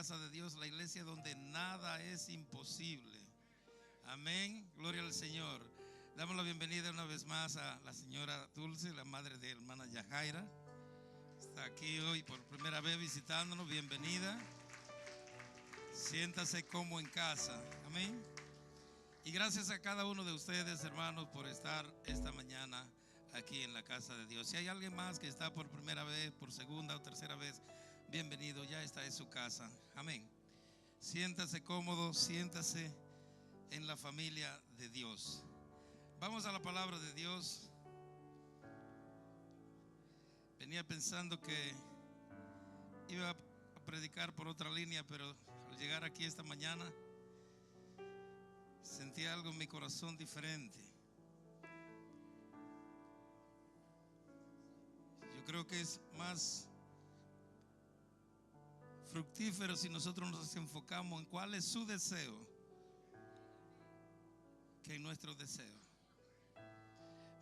casa de Dios, la iglesia donde nada es imposible. Amén, gloria al Señor. Damos la bienvenida una vez más a la señora Dulce, la madre de hermana Yajaira. Está aquí hoy por primera vez visitándonos, bienvenida. Siéntase como en casa, amén. Y gracias a cada uno de ustedes, hermanos, por estar esta mañana aquí en la casa de Dios. Si hay alguien más que está por primera vez, por segunda o tercera vez, bienvenido, ya está en su casa, amén. Siéntase cómodo, siéntase en la familia de Dios. Vamos a la palabra de Dios. Venía pensando que iba a predicar por otra línea, pero al llegar aquí esta mañana sentí algo en mi corazón diferente. Yo creo que es más fructífero si nosotros nos enfocamos en cuál es su deseo que en nuestro deseo.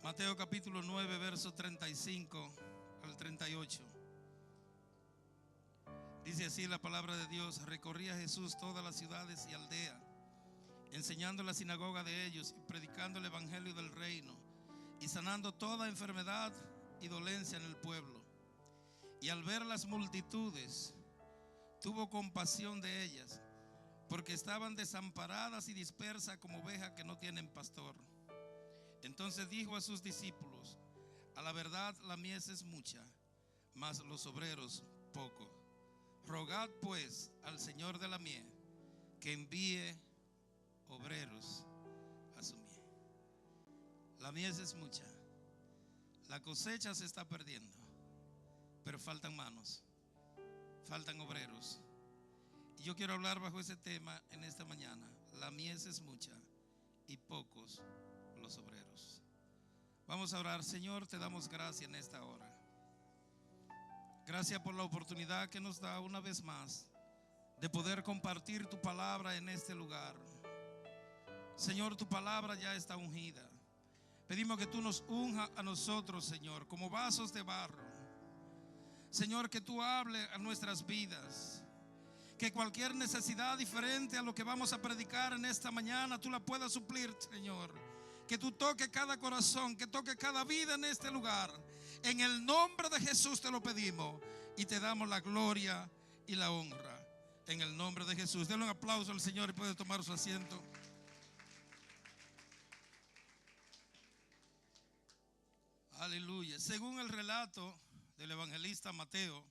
Mateo capítulo 9, verso 35 al 38. Dice así la palabra de Dios: recorría Jesús todas las ciudades y aldeas, enseñando en la sinagoga de ellos y predicando el evangelio del reino y sanando toda enfermedad y dolencia en el pueblo. Y al ver las multitudes, tuvo compasión de ellas, porque estaban desamparadas y dispersas como ovejas que no tienen pastor. Entonces dijo a sus discípulos: a la verdad la mies es mucha, mas los obreros pocos. Rogad pues al Señor de la mies que envíe obreros a su mies. La mies es mucha, la cosecha se está perdiendo, pero faltan manos, faltan obreros. Y yo quiero hablar bajo ese tema en esta mañana. La mies es mucha y pocos los obreros. Vamos a orar. Señor, te damos gracias en esta hora. Gracias por la oportunidad que nos da una vez más de poder compartir tu palabra en este lugar. Señor, tu palabra ya está ungida. Pedimos que tú nos unjas a nosotros, Señor, como vasos de barro. Señor, que tú hables a nuestras vidas. Que cualquier necesidad diferente a lo que vamos a predicar en esta mañana, tú la puedas suplir, Señor. Que tú toques cada corazón, que toques cada vida en este lugar. En el nombre de Jesús te lo pedimos y te damos la gloria y la honra. En el nombre de Jesús. Denle un aplauso al Señor y puede tomar su asiento. Aleluya. Según el relato del evangelista Mateo,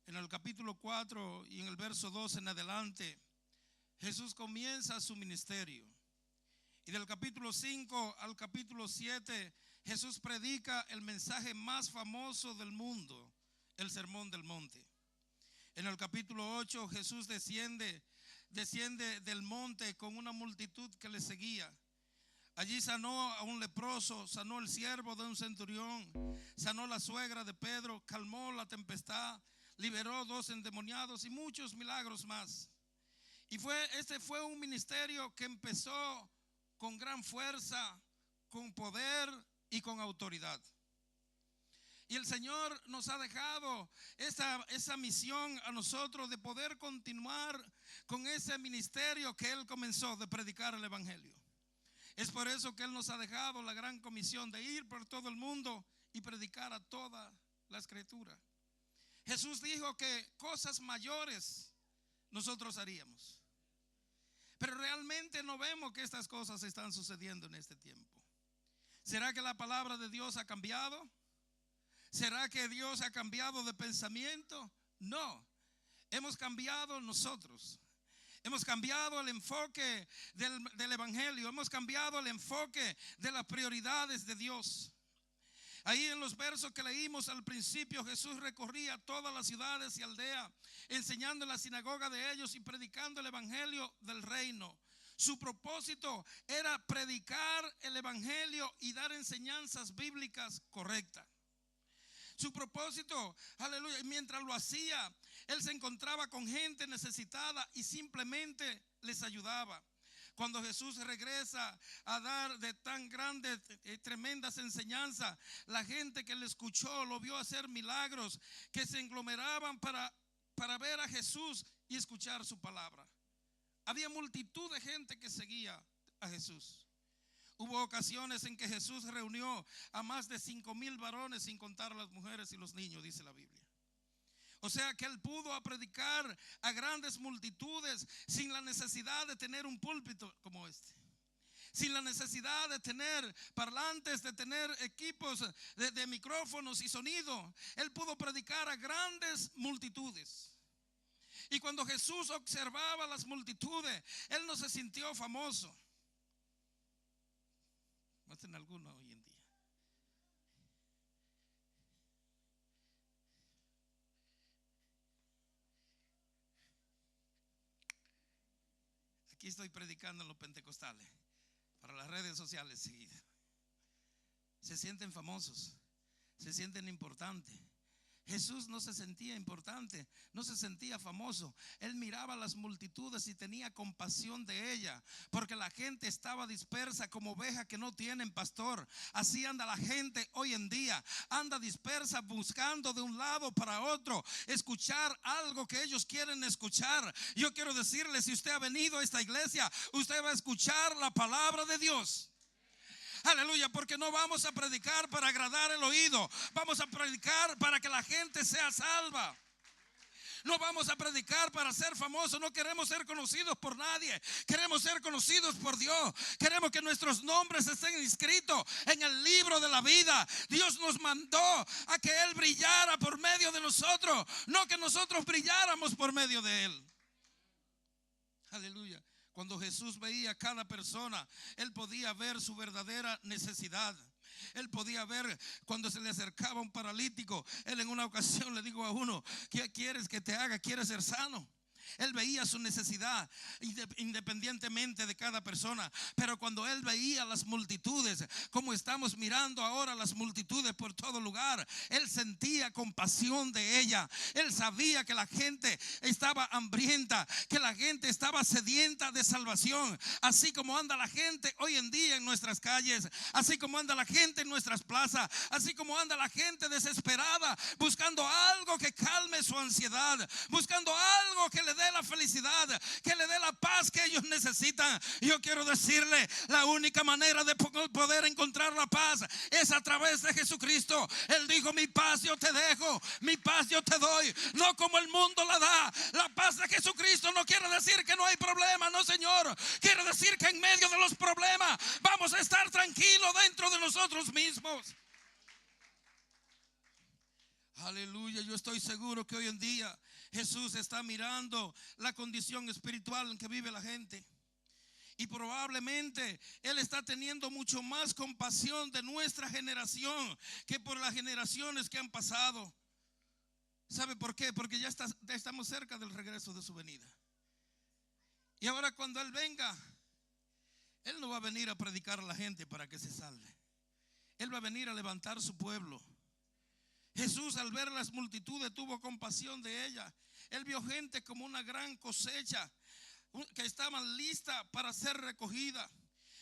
en el capítulo 4 y en el verso 12 en adelante, Jesús comienza su ministerio. Y del capítulo 5 al capítulo 7, Jesús predica el mensaje más famoso del mundo, el Sermón del Monte. En el capítulo 8, Jesús desciende del monte con una multitud que le seguía. Allí sanó a un leproso, sanó el siervo de un centurión, sanó la suegra de Pedro, calmó la tempestad, liberó 2 endemoniados y muchos milagros más. Y este fue un ministerio que empezó con gran fuerza, con poder y con autoridad. Y el Señor nos ha dejado esa misión a nosotros de poder continuar con ese ministerio que Él comenzó, de predicar el evangelio. Es por eso que Él nos ha dejado la gran comisión de ir por todo el mundo y predicar a toda la escritura. Jesús dijo que cosas mayores nosotros haríamos, pero realmente no vemos que estas cosas están sucediendo en este tiempo. ¿Será que la palabra de Dios ha cambiado? ¿Será que Dios ha cambiado de pensamiento? No, hemos cambiado nosotros. Hemos cambiado el enfoque del evangelio. Hemos cambiado el enfoque de las prioridades de Dios. Ahí en los versos que leímos al principio, Jesús recorría todas las ciudades y aldeas, enseñando en la sinagoga de ellos y predicando el evangelio del reino. Su propósito era predicar el evangelio y dar enseñanzas bíblicas correctas. Su propósito, aleluya, y mientras lo hacía, Él se encontraba con gente necesitada y simplemente les ayudaba. Cuando Jesús regresa a dar de tan grandes, tremendas enseñanzas, la gente que le escuchó lo vio hacer milagros que se aglomeraban para ver a Jesús y escuchar su palabra. Había multitud de gente que seguía a Jesús. Hubo ocasiones en que Jesús reunió a más de 5,000 varones, sin contar las mujeres y los niños, dice la Biblia. O sea que él pudo predicar a grandes multitudes sin la necesidad de tener un púlpito como este, sin la necesidad de tener parlantes, de tener equipos de micrófonos y sonido. Él pudo predicar a grandes multitudes. Y cuando Jesús observaba las multitudes, él no se sintió famoso. ¿No hacen alguno hoy en día? Aquí estoy predicando en los pentecostales, para las redes sociales seguidas. Se sienten famosos, se sienten importantes. Jesús no se sentía importante, no se sentía famoso. Él miraba a las multitudes y tenía compasión de ella, porque la gente estaba dispersa como ovejas que no tienen pastor. Así anda la gente hoy en día, anda dispersa buscando de un lado para otro escuchar algo que ellos quieren escuchar. Yo quiero decirle, si usted ha venido a esta iglesia, usted va a escuchar la palabra de Dios. Aleluya, porque no vamos a predicar para agradar el oído, vamos a predicar para que la gente sea salva. No vamos a predicar para ser famosos, no queremos ser conocidos por nadie, queremos ser conocidos por Dios. Queremos que nuestros nombres estén inscritos en el libro de la vida. Dios nos mandó a que Él brillara por medio de nosotros, no que nosotros brilláramos por medio de Él. Aleluya. Cuando Jesús veía a cada persona, Él podía ver su verdadera necesidad. Él podía ver cuando se le acercaba un paralítico. Él en una ocasión le dijo a uno: ¿qué quieres que te haga? ¿Quieres ser sano? Él veía su necesidad independientemente de cada persona. Pero cuando él veía las multitudes, como estamos mirando ahora las multitudes por todo lugar, él sentía compasión de ella. Él sabía que la gente estaba hambrienta, que la gente estaba sedienta de salvación. Así como anda la gente hoy en día en nuestras calles, así como anda la gente en nuestras plazas, así como anda la gente desesperada, buscando algo que calme su ansiedad, buscando algo que le dé la felicidad, que le dé la paz que ellos necesitan. Yo quiero decirle, la única manera de poder encontrar la paz es a través de Jesucristo. Él dijo: mi paz yo te dejo, mi paz yo te doy, no como el mundo la da. La paz de Jesucristo no quiere decir que no hay problema, no, Señor. Quiere decir que en medio de los problemas vamos a estar tranquilos dentro de nosotros mismos. Aleluya. Yo estoy seguro que hoy en día Jesús está mirando la condición espiritual en que vive la gente, y probablemente Él está teniendo mucho más compasión de nuestra generación que por las generaciones que han pasado. ¿Sabe por qué? Porque ya estamos cerca del regreso de su venida. Y ahora cuando Él venga, Él no va a venir a predicar a la gente para que se salve. Él va a venir a levantar su pueblo. Jesús, al ver las multitudes, tuvo compasión de ella. Él vio gente como una gran cosecha que estaban listas para ser recogida.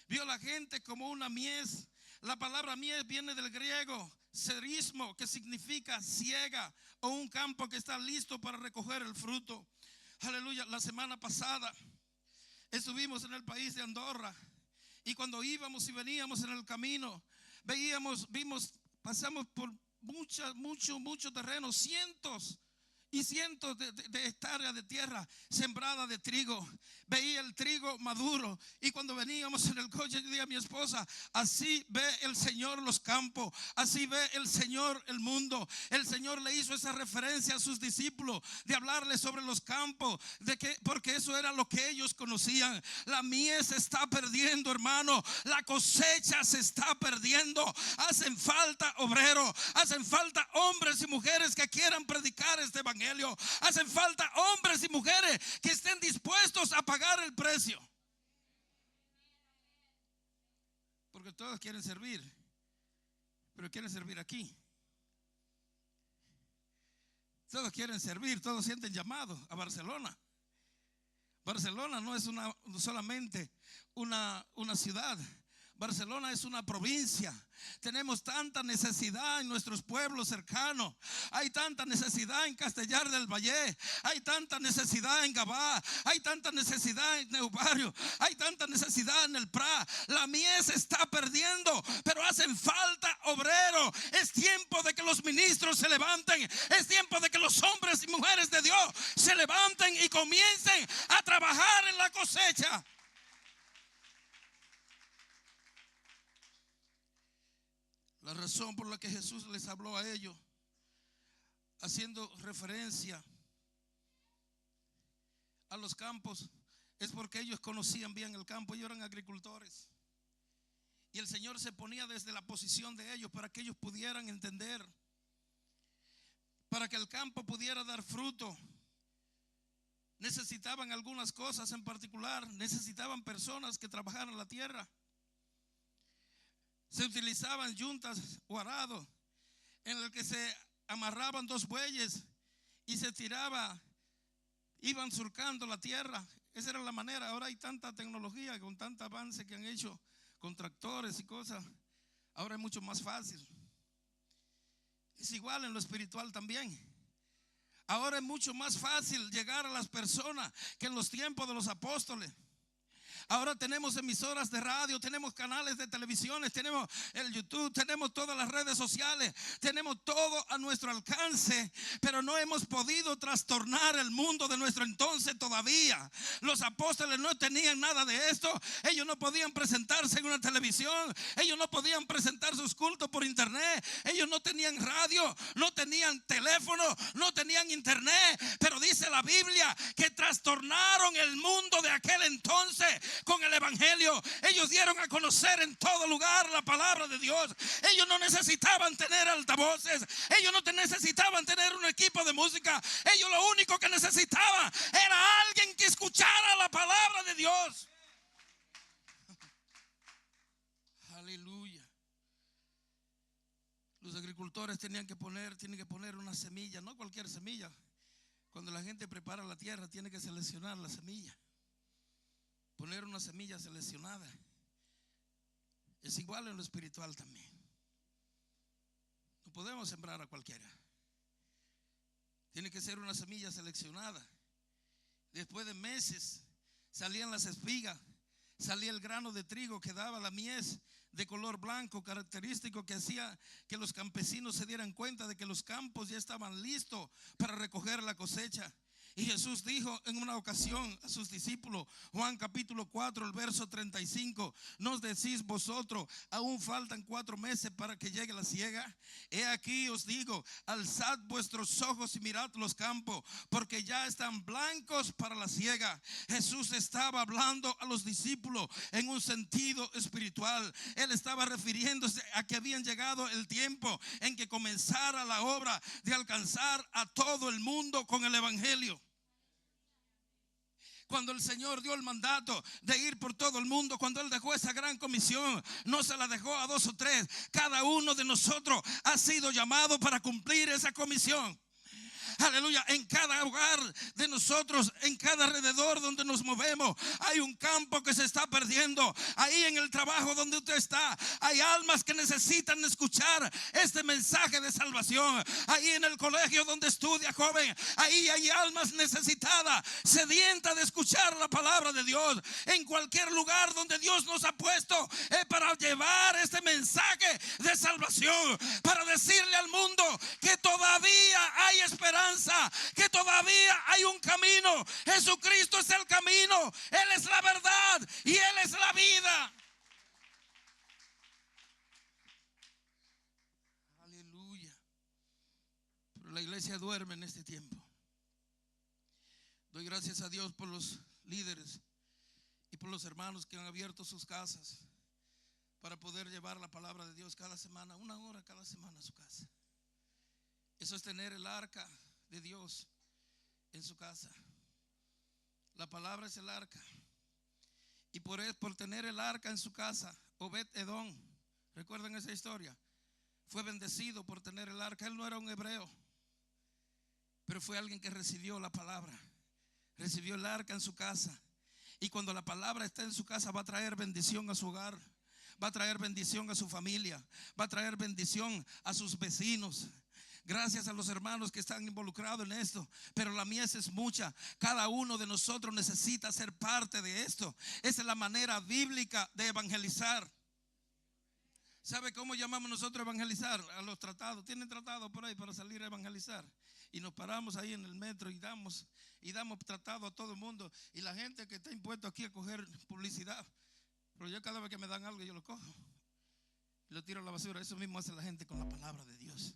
Vio la gente como una mies. La palabra mies viene del griego cerismo, que significa siega, o un campo que está listo para recoger el fruto. Aleluya. La semana pasada estuvimos en el país de Andorra, y cuando íbamos y veníamos en el camino, pasamos por mucho terreno, cientos y cientos de hectáreas de tierra sembrada de trigo. Veía el trigo maduro, y cuando veníamos en el coche, yo dije a mi esposa: así ve el Señor los campos, así ve el Señor el mundo. El Señor le hizo esa referencia a sus discípulos de hablarles sobre los campos, porque eso era lo que ellos conocían. La mies se está perdiendo, hermano, la cosecha se está perdiendo. Hacen falta obreros, hacen falta hombres y mujeres que quieran predicar este evangelio. Hacen falta hombres y mujeres que estén dispuestos a pagar el precio, porque todos quieren servir, pero quieren servir aquí. Todos quieren servir, todos sienten llamado a Barcelona. Barcelona no es solamente una ciudad. Barcelona es una provincia. Tenemos tanta necesidad en nuestros pueblos cercanos. Hay tanta necesidad en Castellar del Valle. Hay tanta necesidad en Gabá. Hay tanta necesidad en Neubarrio. Hay tanta necesidad en el Prat. La mies se está perdiendo, pero hacen falta obreros. Es tiempo de que los ministros se levanten. Es tiempo de que los hombres y mujeres de Dios se levanten y comiencen a trabajar en la cosecha. La razón por la que Jesús les habló a ellos, haciendo referencia a los campos, es porque ellos conocían bien el campo. Ellos eran agricultores. Y el Señor se ponía desde la posición de ellos para que ellos pudieran entender, para que el campo pudiera dar fruto. Necesitaban algunas cosas en particular. Necesitaban personas que trabajaran la tierra. Se utilizaban yuntas o arados en el que se amarraban 2 bueyes y se tiraba, iban surcando la tierra. Esa era la manera. Ahora hay tanta tecnología, con tanto avance que han hecho con tractores y cosas. Ahora es mucho más fácil. Es igual en lo espiritual también. Ahora es mucho más fácil llegar a las personas que en los tiempos de los apóstoles. Ahora tenemos emisoras de radio, tenemos canales de televisiones, tenemos el YouTube, tenemos todas las redes sociales, tenemos todo a nuestro alcance, pero no hemos podido trastornar el mundo de nuestro entonces todavía. Los apóstoles no tenían nada de esto. Ellos no podían presentarse en una televisión, ellos no podían presentar sus cultos por internet, ellos no tenían radio, no tenían teléfono, no tenían internet, pero dice la Biblia que trastornaron el mundo de aquel entonces con el evangelio. Ellos dieron a conocer en todo lugar la palabra de Dios. Ellos no necesitaban tener altavoces, ellos no necesitaban tener un equipo de música. Ellos lo único que necesitaban era alguien que escuchara la palabra de Dios. Aleluya. Los agricultores tienen que poner una semilla, no cualquier semilla. Cuando la gente prepara la tierra, tiene que seleccionar la semilla. Poner una semilla seleccionada. Es igual en lo espiritual también. No podemos sembrar a cualquiera. Tiene que ser una semilla seleccionada. Después de meses salían las espigas, salía el grano de trigo que daba la mies de color blanco, característico que hacía que los campesinos se dieran cuenta de que los campos ya estaban listos para recoger la cosecha. Y Jesús dijo en una ocasión a sus discípulos, Juan capítulo 4, el verso 35, ¿nos decís vosotros, aún faltan 4 meses para que llegue la siega? He aquí os digo, alzad vuestros ojos y mirad los campos, porque ya están blancos para la siega. Jesús estaba hablando a los discípulos en un sentido espiritual. Él estaba refiriéndose a que habían llegado el tiempo en que comenzara la obra de alcanzar a todo el mundo con el evangelio. Cuando el Señor dio el mandato de ir por todo el mundo, cuando Él dejó esa gran comisión, no se la dejó a 2 o 3. Cada uno de nosotros ha sido llamado para cumplir esa comisión. Aleluya. En cada hogar de nosotros, en cada alrededor donde nos movemos, hay un campo que se está perdiendo. Ahí en el trabajo donde usted está, hay almas que necesitan escuchar este mensaje de salvación. Ahí en el colegio donde estudia, joven, ahí hay almas necesitadas, sedientas de escuchar la palabra de Dios. En cualquier lugar donde Dios nos ha puesto es para llevar este mensaje de salvación, para decirle al mundo que todavía hay esperanza, que todavía hay un camino. Jesucristo es el camino, Él es la verdad y Él es la vida. Aleluya. Pero la iglesia duerme en este tiempo. Doy gracias a Dios por los líderes y por los hermanos que han abierto sus casas para poder llevar la palabra de Dios cada semana, 1 hora cada semana a su casa. Eso es tener el arca de Dios en su casa. La palabra es el arca. Y por tener el arca en su casa, Obed-Edom, ¿recuerdan esa historia? Fue bendecido por tener el arca. Él no era un hebreo, pero fue alguien que recibió la palabra, recibió el arca en su casa. Y cuando la palabra está en su casa, va a traer bendición a su hogar, va a traer bendición a su familia, va a traer bendición a sus vecinos. Gracias a los hermanos que están involucrados en esto, pero la mies es mucha. Cada uno de nosotros necesita ser parte de esto. Esa es la manera bíblica de evangelizar. ¿Sabe cómo llamamos nosotros a evangelizar? A los tratados. ¿Tienen tratado por ahí para salir a evangelizar? Y nos paramos ahí en el metro y damos tratado a todo el mundo. Y la gente que está impuesto aquí a coger publicidad. Pero yo cada vez que me dan algo yo lo cojo y lo tiro a la basura. Eso mismo hace la gente con la palabra de Dios.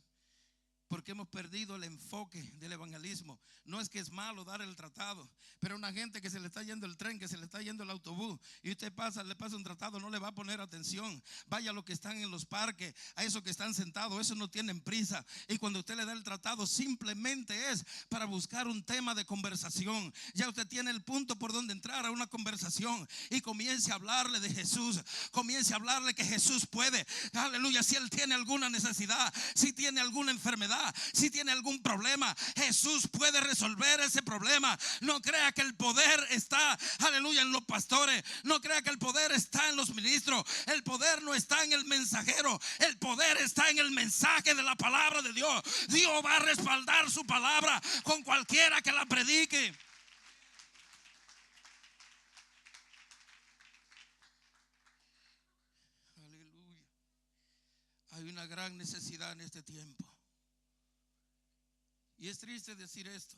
Porque hemos perdido el enfoque del evangelismo. No es que es malo dar el tratado, pero a una gente que se le está yendo el tren, que se le está yendo el autobús, y usted le pasa un tratado, no le va a poner atención. Vaya a los que están en los parques, a esos que están sentados, esos no tienen prisa. Y cuando usted le da el tratado, simplemente es para buscar un tema de conversación. Ya usted tiene el punto por donde entrar a una conversación y comience a hablarle de Jesús. Comience a hablarle que Jesús puede. Aleluya, si él tiene alguna necesidad, si tiene alguna enfermedad, si tiene algún problema, Jesús puede resolver ese problema. No crea que el poder está, aleluya, en los pastores. No crea que el poder está en los ministros. El poder no está en el mensajero. El poder está en el mensaje de la palabra de Dios. Dios va a respaldar su palabra con cualquiera que la predique. Aleluya. Hay una gran necesidad en este tiempo. Y es triste decir esto,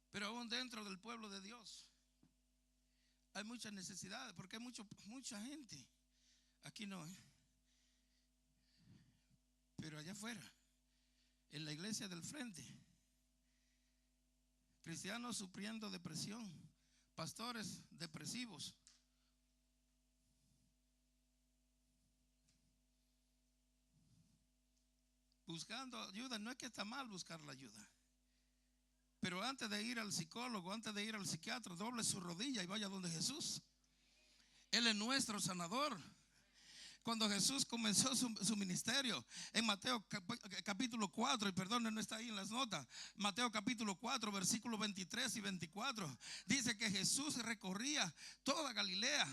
pero aún dentro del pueblo de Dios hay muchas necesidades, porque hay mucha gente. Aquí no, pero allá afuera, en la iglesia del frente, cristianos sufriendo depresión, pastores depresivos. Buscando ayuda. No es que está mal buscar la ayuda, pero antes de ir al psicólogo, antes de ir al psiquiatra, doble su rodilla y vaya donde Jesús. Él es nuestro sanador. Cuando Jesús comenzó su ministerio, en Mateo capítulo 4, y perdón, no está ahí en las notas, Mateo capítulo 4, versículos 23 y 24, dice que Jesús recorría toda Galilea.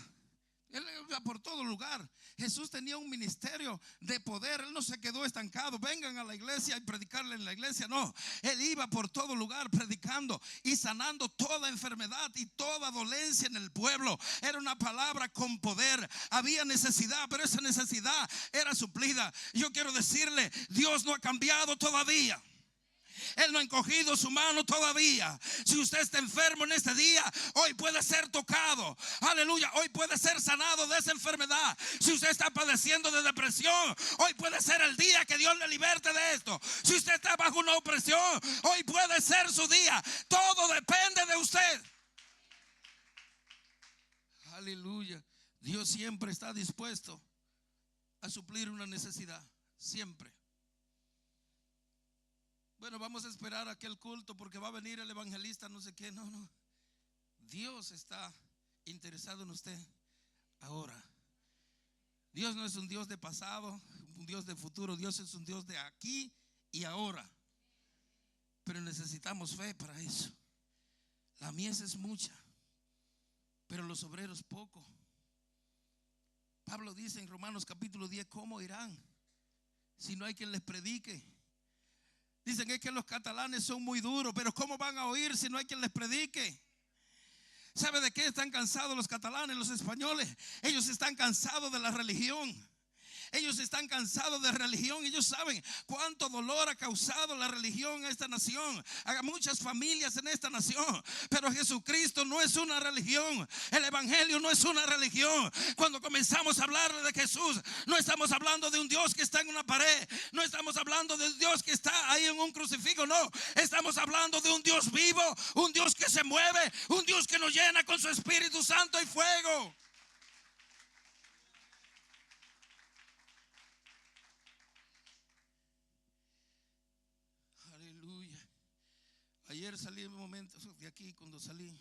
Él iba por todo lugar. Jesús tenía un ministerio de poder. Él no se quedó estancado. Vengan a la iglesia y predicarle en la iglesia. No, él iba por todo lugar predicando y sanando toda enfermedad y toda dolencia en el pueblo. Era una palabra con poder. Había necesidad, pero esa necesidad era suplida. Yo quiero decirle, Dios no ha cambiado todavía. Él no ha encogido su mano todavía. Si usted está enfermo en este día, hoy puede ser tocado. Aleluya, hoy puede ser sanado de esa enfermedad. Si usted está padeciendo de depresión, hoy puede ser el día que Dios le liberte de esto. Si usted está bajo una opresión, hoy puede ser su día. Todo depende de usted. Aleluya. Dios siempre está dispuesto a suplir una necesidad. Siempre. Bueno, vamos a esperar a aquel culto porque va a venir el evangelista, no sé qué. No. Dios está interesado en usted ahora. Dios no es un Dios de pasado, un Dios de futuro. Dios es un Dios de aquí y ahora. Pero necesitamos fe para eso. La mies es mucha, pero los obreros poco. Pablo dice en Romanos capítulo 10, ¿cómo irán si no hay quien les predique? Dicen es que los catalanes son muy duros, pero ¿cómo van a oír si no hay quien les predique? ¿Sabe de qué están cansados los catalanes, los españoles? Ellos están cansados de la religión. Ellos están cansados de religión. Ellos saben cuánto dolor ha causado la religión a esta nación, a muchas familias en esta nación. Pero Jesucristo no es una religión. El evangelio no es una religión. Cuando comenzamos a hablar de Jesús, no estamos hablando de un Dios que está en una pared. No estamos hablando de un Dios que está ahí en un crucifijo. No, estamos hablando de un Dios vivo, un Dios que se mueve, un Dios que nos llena con su Espíritu Santo y fuego. Ayer salí un momento de aquí. Cuando salí,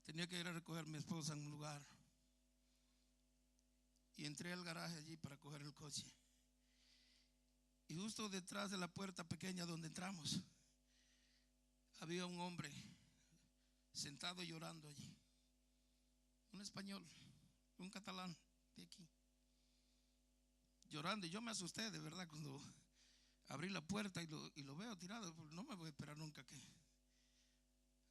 tenía que ir a recoger a mi esposa en un lugar, y entré al garaje allí para coger el coche. Y justo detrás de la puerta pequeña donde entramos, había un hombre sentado llorando allí, un español, un catalán de aquí, llorando. Y yo me asusté de verdad cuando abrí la puerta y lo veo tirado. No me voy a esperar nunca que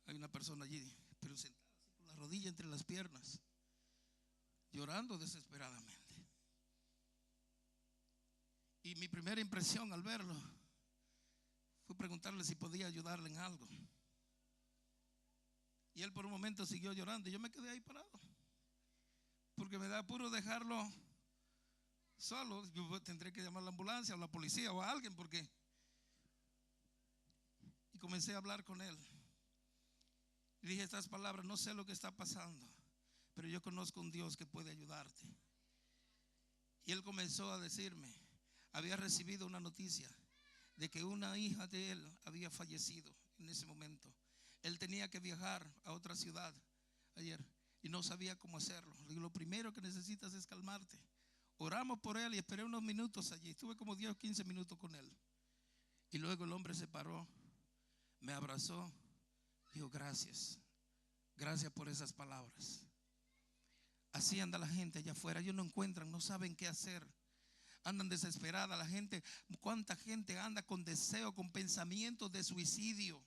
hay una persona allí, pero sentada así, con la rodilla entre las piernas, llorando desesperadamente. Y mi primera impresión al verlo fue preguntarle si podía ayudarle en algo. Y él por un momento siguió llorando y yo me quedé ahí parado, porque me da apuro dejarlo solo. Yo tendré que llamar a la ambulancia o a la policía o a alguien, porque... Y comencé a hablar con él. Y dije estas palabras: no sé lo que está pasando, pero yo conozco un Dios que puede ayudarte. Y él comenzó a decirme, había recibido una noticia de que una hija de él había fallecido en ese momento. Él tenía que viajar a otra ciudad ayer y no sabía cómo hacerlo. Le digo, lo primero que necesitas es calmarte. Oramos por él y esperé unos minutos allí. Estuve como 10 o 15 minutos con él. Y luego el hombre se paró, me abrazó, dijo: gracias, gracias por esas palabras. Así anda la gente allá afuera. Ellos no encuentran, no saben qué hacer. Andan desesperada la gente. ¿Cuánta gente anda con deseo, con pensamientos de suicidio?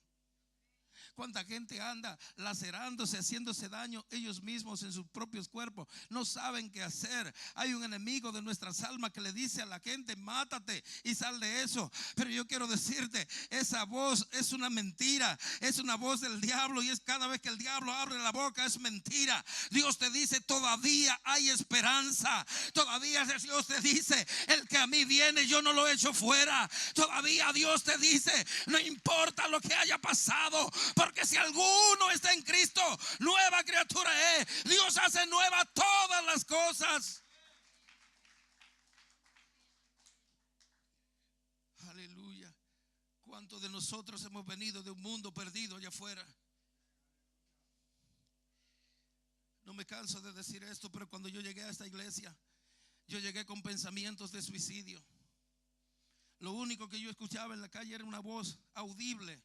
¿Cuánta gente anda lacerándose, haciéndose daño ellos mismos en sus propios cuerpos? No saben qué hacer. Hay un enemigo de nuestras almas que le dice a la gente: mátate y sal de eso. Pero yo quiero decirte, esa voz es una mentira. Es una voz del diablo, y es cada vez que el diablo abre la boca es mentira. Dios te dice: todavía hay esperanza. Todavía Dios te dice: el que a mí viene yo no lo echo fuera. Todavía Dios te dice: no importa lo que haya pasado, porque si alguno está en Cristo, nueva criatura es. Dios hace nueva todas las cosas. Aleluya. ¿Cuántos de nosotros hemos venido de un mundo perdido allá afuera? No me canso de decir esto, pero cuando yo llegué a esta iglesia, yo llegué con pensamientos de suicidio. Lo único que yo escuchaba en la calle era una voz audible: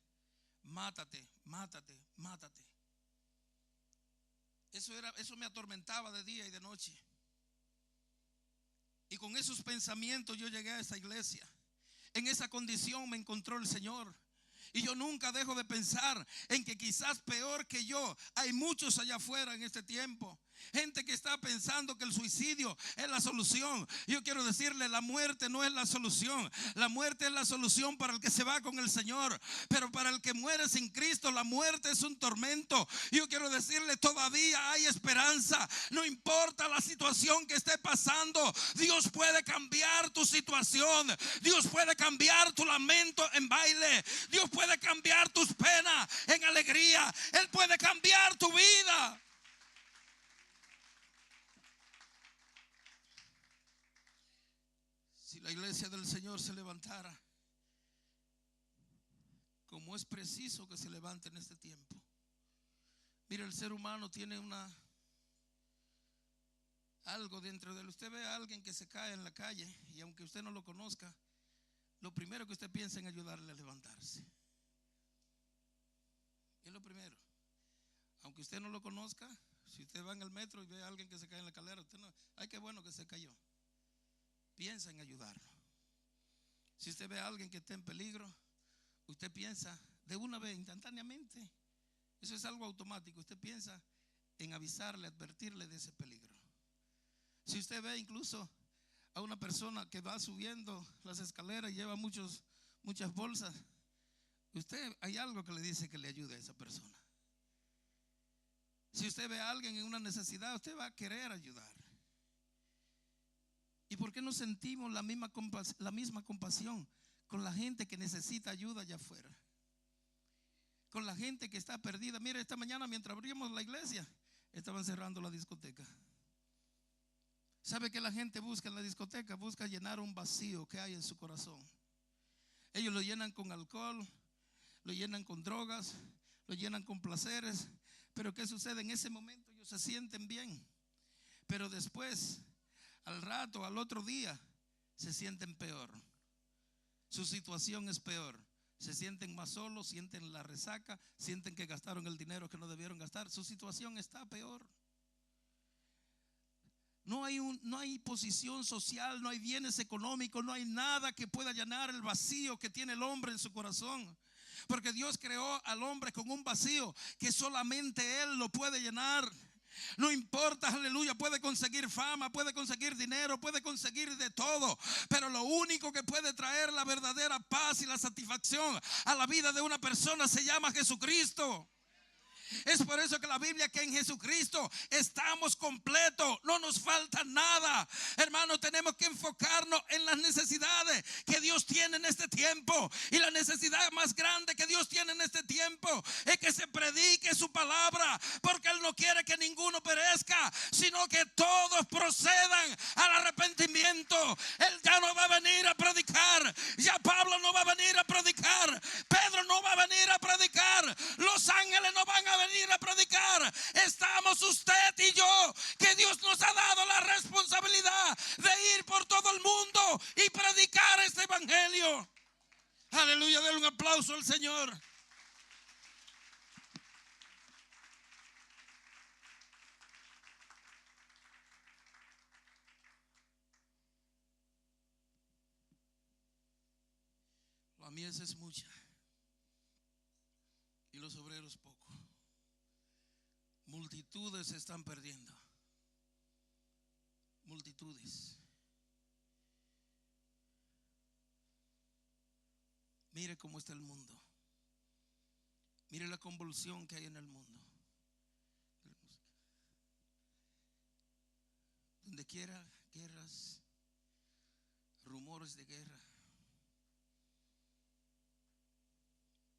mátate, mátate, mátate. Eso me atormentaba de día y de noche. Y con esos pensamientos yo llegué a esa iglesia. En esa condición me encontró el Señor. Y yo nunca dejo de pensar en que quizás peor que yo hay muchos allá afuera en este tiempo. Gente que está pensando que el suicidio es la solución. Yo quiero decirle: la muerte no es la solución. La muerte es la solución para el que se va con el Señor. Pero para el que muere sin Cristo, la muerte es un tormento. Yo quiero decirle: todavía hay esperanza. No importa la situación que esté pasando, Dios puede cambiar tu situación. Dios puede cambiar tu lamento en baile. Dios puede cambiar tus penas en alegría. Él puede cambiar tu vida. Si la iglesia del Señor se levantara como es preciso que se levante en este tiempo. Mire, el ser humano tiene algo dentro de él. Usted ve a alguien que se cae en la calle y aunque usted no lo conozca, lo primero que usted piensa en ayudarle a levantarse. Es lo primero. Aunque usted no lo conozca, si usted va en el metro y ve a alguien que se cae en la escalera, usted no: ay, qué bueno que se cayó. Piensa en ayudarlo. Si usted ve a alguien que está en peligro, usted piensa de una vez, instantáneamente. Eso es algo automático. Usted piensa en avisarle, advertirle de ese peligro. Si usted ve incluso a una persona que va subiendo las escaleras y lleva muchas bolsas, usted hay algo que le dice que le ayude a esa persona. Si usted ve a alguien en una necesidad, usted va a querer ayudar. ¿Y por qué no sentimos la misma compasión con la gente que necesita ayuda allá afuera? Con la gente que está perdida. Mire, esta mañana mientras abrimos la iglesia, estaban cerrando la discoteca. ¿Sabe qué la gente busca en la discoteca? Busca llenar un vacío que hay en su corazón. Ellos lo llenan con alcohol, lo llenan con drogas, lo llenan con placeres. Pero ¿qué sucede? En ese momento ellos se sienten bien, pero después, al rato, al otro día, se sienten peor. Su situación es peor. Se sienten más solos, sienten la resaca, sienten que gastaron el dinero que no debieron gastar. Su situación está peor. No hay posición social, no hay bienes económicos, no hay nada que pueda llenar el vacío que tiene el hombre en su corazón. Porque Dios creó al hombre con un vacío que solamente Él lo puede llenar. No importa, aleluya, puede conseguir fama, puede conseguir dinero, puede conseguir de todo, pero lo único que puede traer la verdadera paz y la satisfacción a la vida de una persona se llama Jesucristo. Es por eso que la Biblia, que en Jesucristo estamos completos, no nos falta nada. Hermano, tenemos que enfocarnos en las necesidades que Dios tiene en este tiempo. Y la necesidad más grande que Dios tiene en este tiempo es que se predique su palabra, porque Él no quiere que ninguno perezca, sino que todos procedan al arrepentimiento. Él ya no va a venir a predicar, ya Pablo no va a venir a predicar, Pedro no va a venir a predicar, los ángeles no van a venir a predicar. Estamos usted y yo, que Dios nos ha dado la responsabilidad de ir por todo el mundo y predicar este evangelio. Aleluya, denle un aplauso al Señor. La mies es mucha y los obreros pocos. Multitudes se están perdiendo. Multitudes. Mire cómo está el mundo. Mire la convulsión que hay en el mundo. Donde quiera, guerras, rumores de guerra.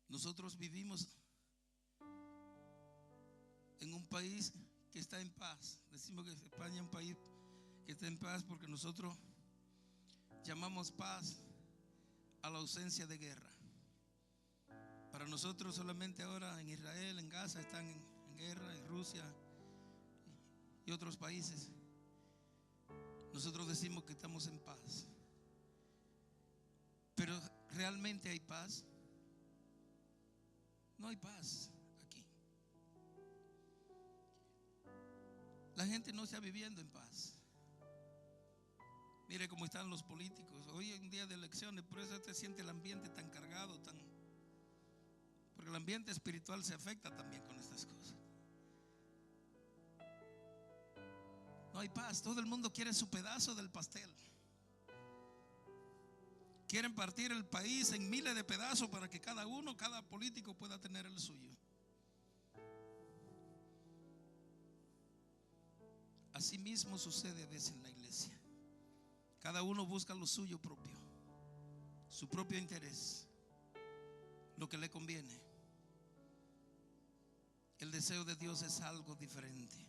Nosotros vivimos en un país que está en paz. Decimos que España es un país que está en paz porque nosotros llamamos paz a la ausencia de guerra. Para nosotros solamente ahora en Israel, en Gaza están en guerra, en Rusia y otros países. Nosotros decimos que estamos en paz. Pero ¿realmente hay paz? No hay paz aquí. La gente no está viviendo en paz. Mire cómo están los políticos. Hoy en día de elecciones, por eso te siente el ambiente tan cargado, porque el ambiente espiritual se afecta también con estas cosas. No hay paz. Todo el mundo quiere su pedazo del pastel. Quieren partir el país en miles de pedazos para que cada político pueda tener el suyo. Así mismo sucede a veces en la iglesia. Cada uno busca lo suyo propio, su propio interés, lo que le conviene. El deseo de Dios es algo diferente.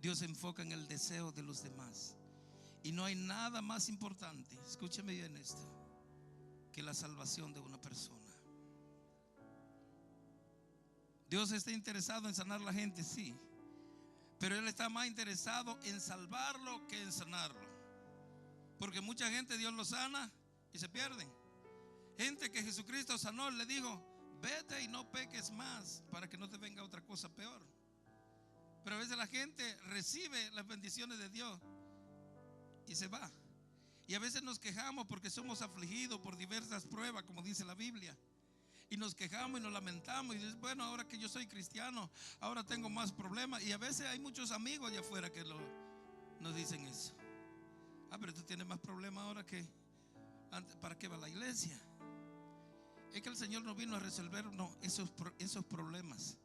Dios se enfoca en el deseo de los demás. Y no hay nada más importante, escúcheme bien esto, que la salvación de una persona. Dios está interesado en sanar a la gente, sí, pero Él está más interesado en salvarlo que en sanarlo. Porque mucha gente Dios lo sana y se pierden. Gente que Jesucristo sanó, le dijo: vete y no peques más, para que no te venga otra cosa peor. Pero a veces la gente recibe las bendiciones de Dios y se va. Y a veces nos quejamos porque somos afligidos por diversas pruebas, como dice la Biblia. Y nos quejamos y nos lamentamos y dices: bueno, ahora que yo soy cristiano, ahora tengo más problemas. Y a veces hay muchos amigos allá afuera que nos dicen eso. Pero tú tienes más problemas ahora que antes. ¿Para qué va la iglesia? Es que el Señor no vino a resolvernos esos problemas.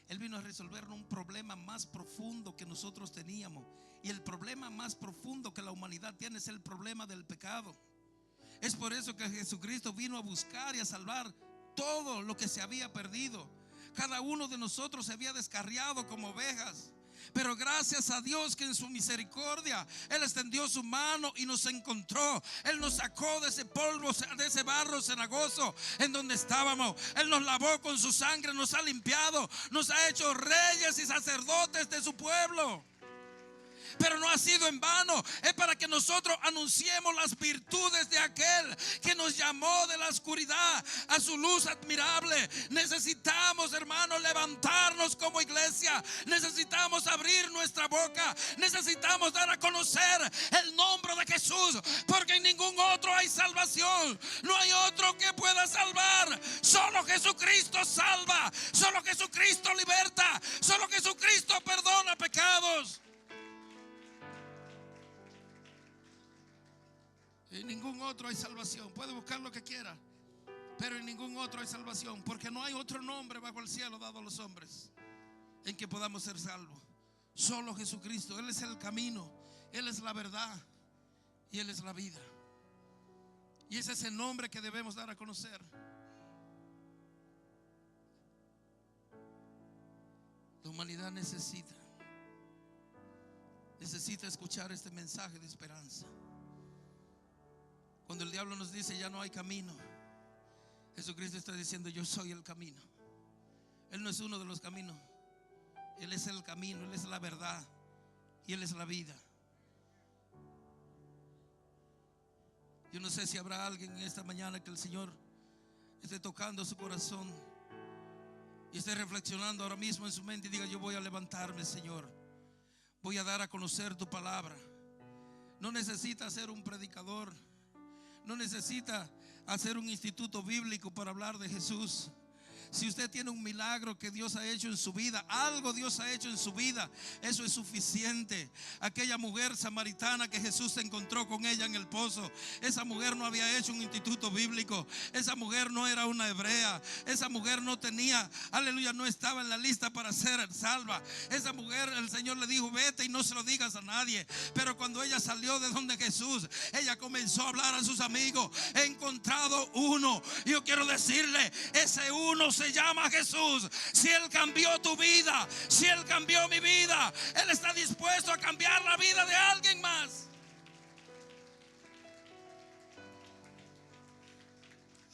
Él vino a resolvernos un problema más profundo que nosotros teníamos. Y el problema más profundo que la humanidad tiene es el problema del pecado. Es por eso que Jesucristo vino a buscar y a salvar todo lo que se había perdido. Cada uno de nosotros se había descarriado como ovejas, pero gracias a Dios que en su misericordia Él extendió su mano y nos encontró. Él nos sacó de ese polvo, de ese barro cenagoso en donde estábamos. Él nos lavó con su sangre, nos ha limpiado, nos ha hecho reyes y sacerdotes de su pueblo. Pero no ha sido en vano. Es para que nosotros anunciemos las virtudes de aquel que nos llamó de la oscuridad a su luz admirable. Necesitamos, hermanos, levantarnos como iglesia. Necesitamos abrir nuestra boca. Necesitamos dar a conocer el nombre de Jesús, porque en ningún otro hay salvación. No hay otro que pueda salvar. Solo Jesucristo salva. Solo Jesucristo liberta. Solo Jesucristo perdona pecados. En ningún otro hay salvación. Puede buscar lo que quiera, pero en ningún otro hay salvación, porque no hay otro nombre bajo el cielo dado a los hombres en que podamos ser salvos. Solo Jesucristo. Él es el camino, Él es la verdad y Él es la vida. Y ese es el nombre que debemos dar a conocer. La humanidad necesita escuchar este mensaje de esperanza. Cuando el diablo nos dice ya no hay camino, Jesucristo está diciendo yo soy el camino. Él no es uno de los caminos, Él es el camino, Él es la verdad y Él es la vida. Yo no sé si habrá alguien en esta mañana que el Señor esté tocando su corazón y esté reflexionando ahora mismo en su mente y diga: yo voy a levantarme, Señor, voy a dar a conocer tu palabra. No necesita ser un predicador, no necesita hacer un instituto bíblico para hablar de Jesús. Si usted tiene un milagro que Dios ha hecho en su vida, algo Dios ha hecho en su vida, eso es suficiente. Aquella mujer samaritana que Jesús se encontró con ella en el pozo, esa mujer no había hecho un instituto bíblico. Esa mujer no era una hebrea. Esa mujer no tenía, aleluya, no estaba en la lista para ser salva. Esa mujer, el Señor le dijo: vete y no se lo digas a nadie. Pero cuando ella salió de donde Jesús, ella comenzó a hablar a sus amigos: he encontrado uno. Y yo quiero decirle, ese uno se llama Jesús. Si Él cambió tu vida, si Él cambió mi vida, Él está dispuesto a cambiar la vida de alguien más.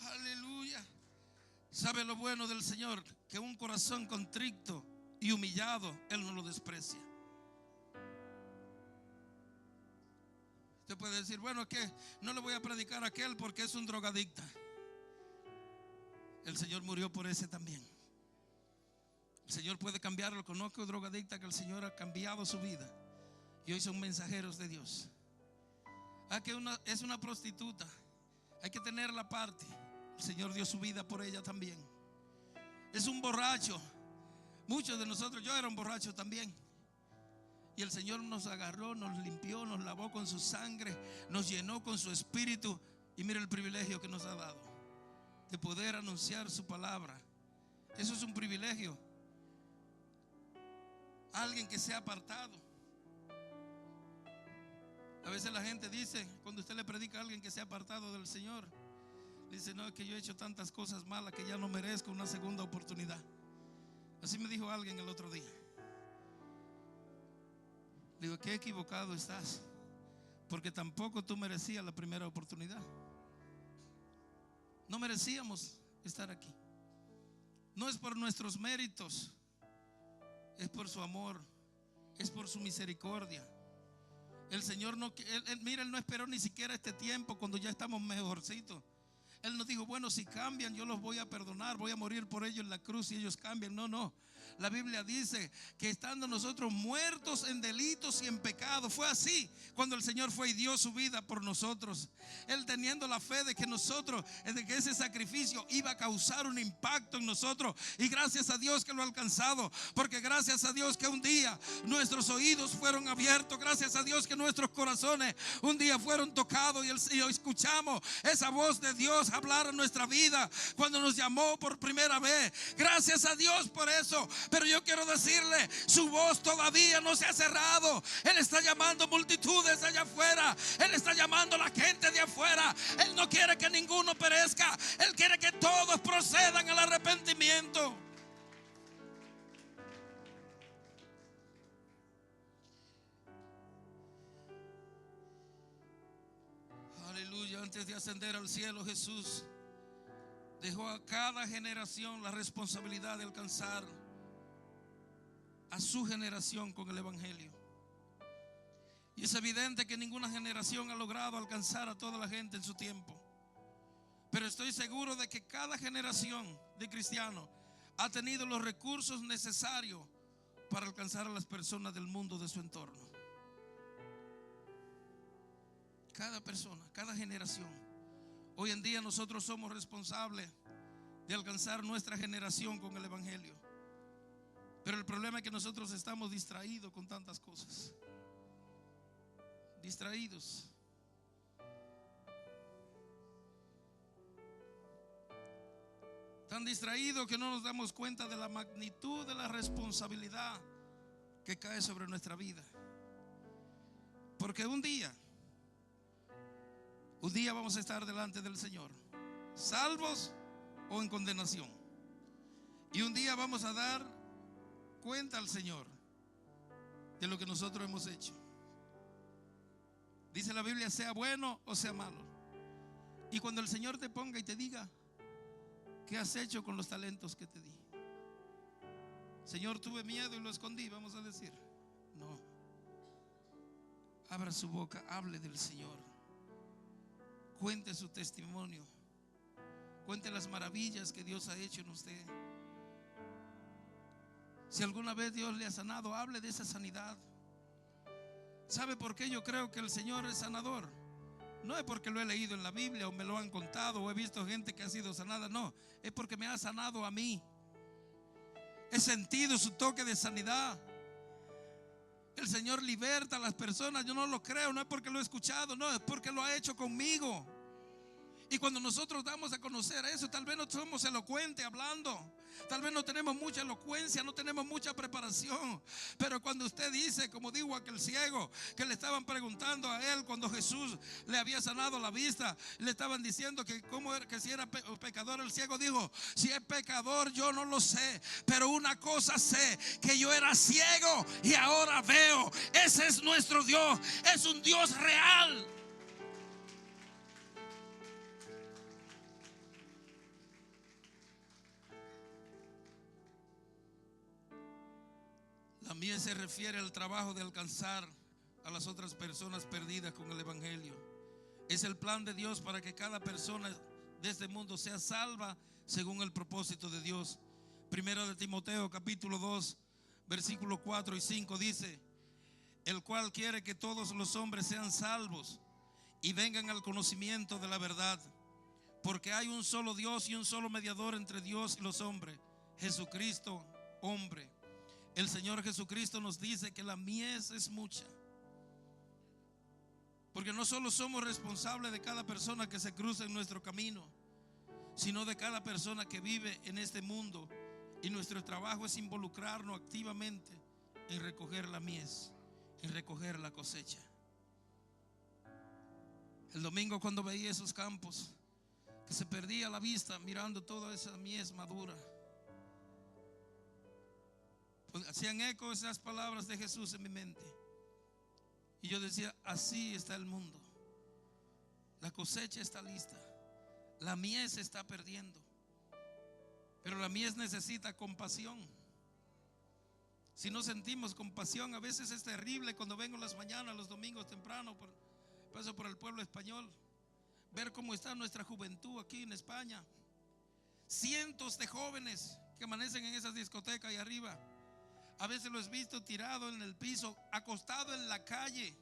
Aleluya. ¿Sabe lo bueno del Señor? Que un corazón contrito y humillado Él no lo desprecia. Usted puede decir: bueno, es que no le voy a predicar a aquel porque es un drogadicta. El Señor murió por ese también. El Señor puede cambiarlo. Conozco drogadicta que el Señor ha cambiado su vida y hoy son mensajeros de Dios. Que es una prostituta, hay que tenerla aparte. El Señor dio su vida por ella también. Es un borracho. Muchos de nosotros, yo era un borracho también, y el Señor nos agarró, nos limpió, nos lavó con su sangre, nos llenó con su espíritu. Y mire el privilegio que nos ha dado de poder anunciar su palabra. Eso es un privilegio. Alguien que se ha apartado. A veces la gente dice, cuando usted le predica a alguien que se ha apartado del Señor, dice: no, es que yo he hecho tantas cosas malas que ya no merezco una segunda oportunidad. Así me dijo alguien el otro día. Le digo: qué equivocado estás, porque tampoco tú merecías la primera oportunidad. No merecíamos estar aquí. No es por nuestros méritos, es por su amor, es por su misericordia. El Señor no, mira, Él no esperó ni siquiera este tiempo cuando ya estamos mejorcitos. Él nos dijo: bueno, si cambian yo los voy a perdonar, voy a morir por ellos en la cruz y ellos cambian. No, no. La Biblia dice que estando nosotros muertos en delitos y en pecados, fue así cuando el Señor fue y dio su vida por nosotros. Él teniendo la fe de que nosotros, de que ese sacrificio iba a causar un impacto en nosotros. Y gracias a Dios que lo ha alcanzado, porque gracias a Dios que un día nuestros oídos fueron abiertos. Gracias a Dios que nuestros corazones un día fueron tocados y escuchamos esa voz de Dios hablar a nuestra vida cuando nos llamó por primera vez. Gracias a Dios por eso. Pero yo quiero decirle, su voz todavía no se ha cerrado. Él está llamando multitudes allá afuera. Él está llamando a la gente de afuera. Él no quiere que ninguno perezca. Él quiere que todos procedan al arrepentimiento. Aleluya. Antes de ascender al cielo, Jesús dejó a cada generación la responsabilidad de alcanzar a su generación con el evangelio. Y es evidente que ninguna generación ha logrado alcanzar a toda la gente en su tiempo. Pero estoy seguro de que cada generación de cristianos ha tenido los recursos necesarios para alcanzar a las personas del mundo de su entorno. Cada persona, cada generación. Hoy en día nosotros somos responsables de alcanzar nuestra generación con el evangelio. Pero el problema es que nosotros estamos distraídos con tantas cosas. Distraídos. Tan distraídos que no nos damos cuenta de la magnitud de la responsabilidad que cae sobre nuestra vida. Porque un día vamos a estar delante del Señor, salvos o en condenación. Y un día vamos a dar cuenta al Señor de lo que nosotros hemos hecho. Dice la Biblia, sea bueno o sea malo. Y cuando el Señor te ponga y te diga, ¿qué has hecho con los talentos que te di? Señor, tuve miedo y lo escondí, vamos a decir. No. Abra su boca, hable del Señor. Cuente su testimonio. Cuente las maravillas que Dios ha hecho en usted. Si alguna vez Dios le ha sanado, hable de esa sanidad. ¿Sabe por qué yo creo que el Señor es sanador? No es porque lo he leído en la Biblia o me lo han contado o he visto gente que ha sido sanada. No, es porque me ha sanado a mí. He sentido su toque de sanidad. El Señor liberta a las personas. Yo no lo creo, no es porque lo he escuchado, no, es porque lo ha hecho conmigo. Y cuando nosotros damos a conocer eso, tal vez no somos elocuentes hablando, tal vez no tenemos mucha elocuencia, no tenemos mucha preparación. Pero cuando usted dice, como dijo aquel ciego, que le estaban preguntando a él cuando Jesús le había sanado la vista, le estaban diciendo que cómo era, que si era pecador. El ciego dijo, si es pecador yo no lo sé, pero una cosa sé, que yo era ciego y ahora veo. Ese es nuestro Dios, es un Dios real. La mies se refiere al trabajo de alcanzar a las otras personas perdidas con el evangelio. Es el plan de Dios para que cada persona de este mundo sea salva según el propósito de Dios. Primero de Timoteo capítulo 2 versículos 4 y 5 dice, el cual quiere que todos los hombres sean salvos y vengan al conocimiento de la verdad, porque hay un solo Dios y un solo mediador entre Dios y los hombres, Jesucristo, hombre. El Señor Jesucristo nos dice que la mies es mucha, porque no solo somos responsables de cada persona que se cruza en nuestro camino, sino de cada persona que vive en este mundo. Y nuestro trabajo es involucrarnos activamente en recoger la mies, en recoger la cosecha. El domingo, cuando veía esos campos, que se perdía la vista mirando toda esa mies madura, pues hacían eco esas palabras de Jesús en mi mente. Y yo decía, así está el mundo. La cosecha está lista, la mies se está perdiendo, pero la mies necesita compasión. Si no sentimos compasión, a veces es terrible. Cuando vengo en las mañanas, los domingos temprano, paso por el pueblo español, ver cómo está nuestra juventud aquí en España. Cientos de jóvenes que amanecen en esas discotecas ahí arriba. A veces lo he visto tirado en el piso, acostado en la calle,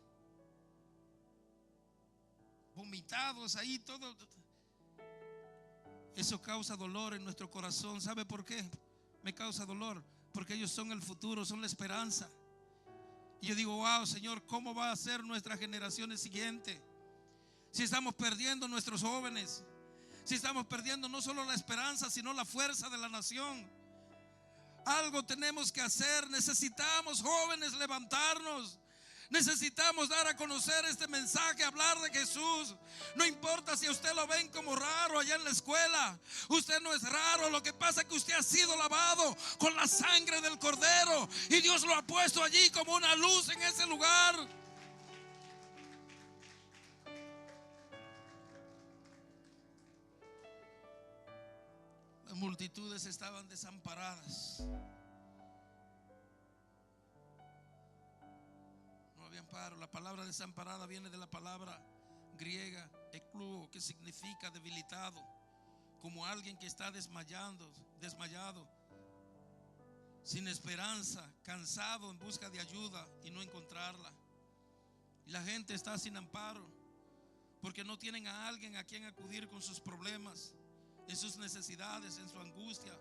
vomitados ahí, todo. Eso causa dolor en nuestro corazón. ¿Sabe por qué me causa dolor? Porque ellos son el futuro, son la esperanza. Y yo digo, wow, Señor, ¿cómo va a ser nuestras generaciones siguientes? Si estamos perdiendo nuestros jóvenes, si estamos perdiendo no solo la esperanza, sino la fuerza de la nación. Algo tenemos que hacer. Necesitamos, jóvenes, levantarnos. Necesitamos dar a conocer este mensaje, hablar de Jesús. No importa si a usted lo ven como raro allá en la escuela. Usted no es raro. Lo que pasa es que usted ha sido lavado con la sangre del Cordero, y Dios lo ha puesto allí como una luz en ese lugar. Las multitudes estaban desamparadas. No había amparo. La palabra desamparada viene de la palabra griega ecluo, que significa debilitado, como alguien que está desmayado, sin esperanza, cansado en busca de ayuda y no encontrarla. Y la gente está sin amparo porque no tienen a alguien a quien acudir con sus problemas, en sus necesidades, en su angustia